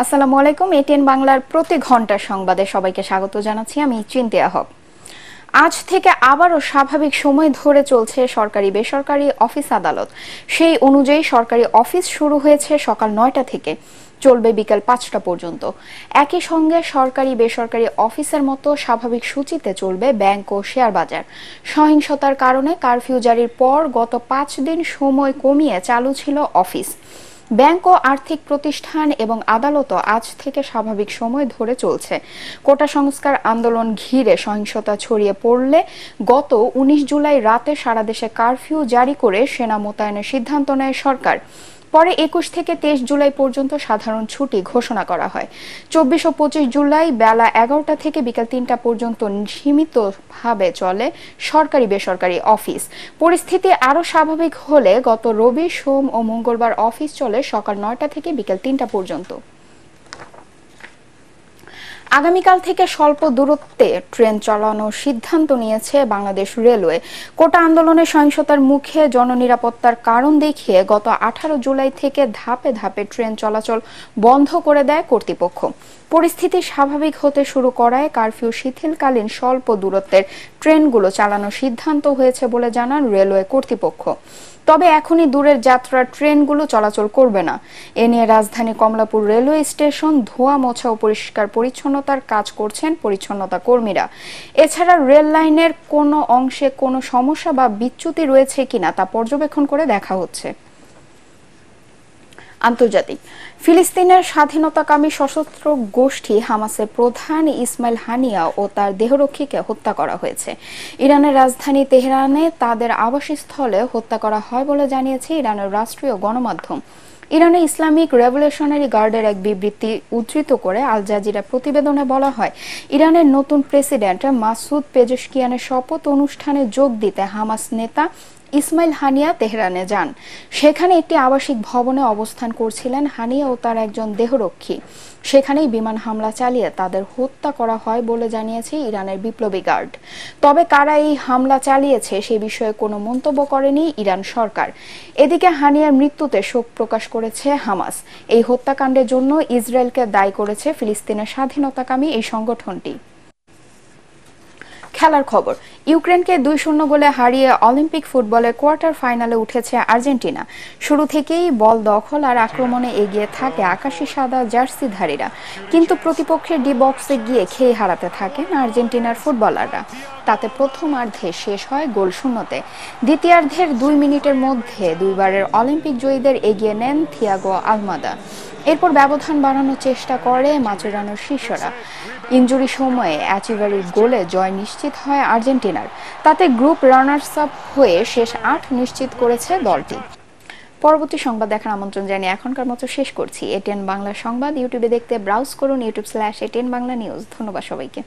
আসসালামু আলাইকুম। এটিএন বাংলার প্রতি ঘন্টার সংবাদে সবাইকে স্বাগত জানাচ্ছি। আমি চিন্তিয়া হক। আজ থেকে আবারও স্বাভাবিক সময় ধরে চলছে সরকারি বেসরকারি অফিস আদালত। সেই অনুযায়ী সরকারি অফিস শুরু হয়েছে সকাল ৯টা থেকে, চলবে বিকেল ৫টা পর্যন্ত। একই সঙ্গে সরকারি বেসরকারি অফিসের মতো স্বাভাবিক সূচিতে চলবে ব্যাংক ও শেয়ার বাজার। সহিংসতার কারণে কারফিউ জারির পর গত ৫ দিন সময় কমিয়ে চালু ছিল অফিস। ব্যাংক ও আর্থিক প্রতিষ্ঠান এবং আদালতও আজ থেকে স্বাভাবিক সময় ধরে চলছে। কোটা সংস্কার আন্দোলন ঘিরে সহিংসতা ছড়িয়ে পড়লে গত ১৯ জুলাই রাতে সারা দেশে কারফিউ জারি করে সেনা মোতায়েনের সিদ্ধান্ত নেয় সরকার। পরে ২১ থেকে ২৩ জুলাই পর্যন্ত সাধারণ ছুটি ঘোষণা করা হয়। ২৪ ও ২৫ জুলাই বেলা ১১টা থেকে বিকেল ৩টা পর্যন্ত সীমিতভাবে চলে সরকারি বেসরকারি অফিস। পরিস্থিতি আরও স্বাভাবিক হলে গত রবি, সোম ও মঙ্গলবার অফিস চলে সকাল ৯টা থেকে বিকেল ৩টা পর্যন্ত। আগামীকাল থেকে স্বল্প দূরত্বে ট্রেন চালানোর সিদ্ধান্ত নিয়েছে বাংলাদেশ রেলওয়ে। কোটা আন্দোলনের সহিংসতার মুখে জননিরাপত্তার কারণ দেখিয়ে গত ১৮ জুলাই থেকে ধাপে ধাপে ট্রেন চলাচল বন্ধ করে দেয় কর্তৃপক্ষ। পরিস্থিতি স্বাভাবিক হতে শুরু করায় কারফিউ শিথিলকালীন স্বল্প দূরত্বের ট্রেনগুলো চালানোর সিদ্ধান্ত হয়েছে বলে জানান রেলওয়ে কর্তৃপক্ষ। তবে এখনই দূরের যাত্রার ট্রেনগুলো চলাচল করবে না। এ নিয়ে রাজধানী কমলাপুর রেলওয়ে স্টেশন ধোয়া মোছা ও পরিষ্কার পরিচ্ছন্নতার কাজ করছেন পরিচ্ছন্নতা কর্মীরা। এছাড়া রেল লাইনের কোনো অংশে কোনো সমস্যা বা বিচ্যুতি রয়েছে কিনা তা পর্যবেক্ষণ করে দেখা হচ্ছে। আন্তর্জাতিক। ফিলিস্তিনের স্বাধীনতাকামী সশস্ত্র গোষ্ঠী হামাসের প্রধান ইসমাইল হানিয়া ও তার দেহরক্ষীকে হত্যা করা হয়েছে। ইরানের রাজধানী তেহরানে তাদের আবাসস্থলে হত্যা করা হয় বলে জানিয়েছে ইরানের রাষ্ট্রীয় গণমাধ্যম। ইরানের ইসলামিক রেভলিউশনারি গার্ডের এক বিবৃতি উদ্ধৃত করে আল জাজিরা প্রতিবেদনে বলা হয়, ইরানের নতুন প্রেসিডেন্ট মাসুদ পেজেশকিয়ানের শপথ অনুষ্ঠানে যোগ দিতে হামাস নেতা ইসমাইল হানিয়া তেহরানে যান। সেখানে একটি আবাসিক ভবনে অবস্থান করছিলেন হানিয়া ও তার একজন দেহরক্ষী। সেখানেই বিমান হামলা চালিয়ে তাদের হত্যা করা হয় বলে জানিয়েছে ইরানের বিপ্লবী গার্ড। তবে কারা এই হামলা চালিয়েছে সে বিষয়ে কোনো মন্তব্য করেনি ইরান সরকার। এদিকে হানিয়ার মৃত্যুতে শোক প্রকাশ করেছে হামাস। এই হত্যাকাণ্ডের জন্য ইসরায়েলকে দায়ী করেছে ফিলিস্তিনের স্বাধীনতাকামী এই সংগঠনটি। খেলার খবর। ইউক্রেনকে ২-০ গোলে হারিয়ে অলিম্পিক ফুটবলের কোয়ার্টার ফাইনালে উঠেছে আর্জেন্টিনা। শুরু থেকেই বল দখল আর আক্রমণে এগিয়ে থাকে আকাশি সাদা জার্সিধারীরা, কিন্তু প্রতিপক্ষের ডি বক্সে গিয়ে খেয়ে হারাতে থাকেন আর্জেন্টিনার ফুটবলাররা। তাতে প্রথমার্ধে শেষ হয় গোল শূন্যতে। দ্বিতীয়ার্ধের ২ মিনিটের মধ্যে দুইবারের অলিম্পিক জয়ীদের এগিয়ে নেন থিয়াগো আলমাদা। এরপর ব্যবধান বাড়ানোর চেষ্টা করে মাচেরানোর শিষ্যরা। ইনজুরি সময়ে এচিভারির গোলে জয় নিশ্চিত হয় আর্জেন্টিনার। তাতে গ্রুপ রানার্স আপ হয়ে শেষ ৮ নিশ্চিত করেছে দলটি। পরবর্তী সংবাদ দেখার আমন্ত্রণ জানিয়ে এখনকার মতো শেষ করছি। এটিএন বাংলা সংবাদ ইউটিউবে দেখতে ব্রাউজ করুন youtube/ATN Bangla News। ধন্যবাদ সবাইকে।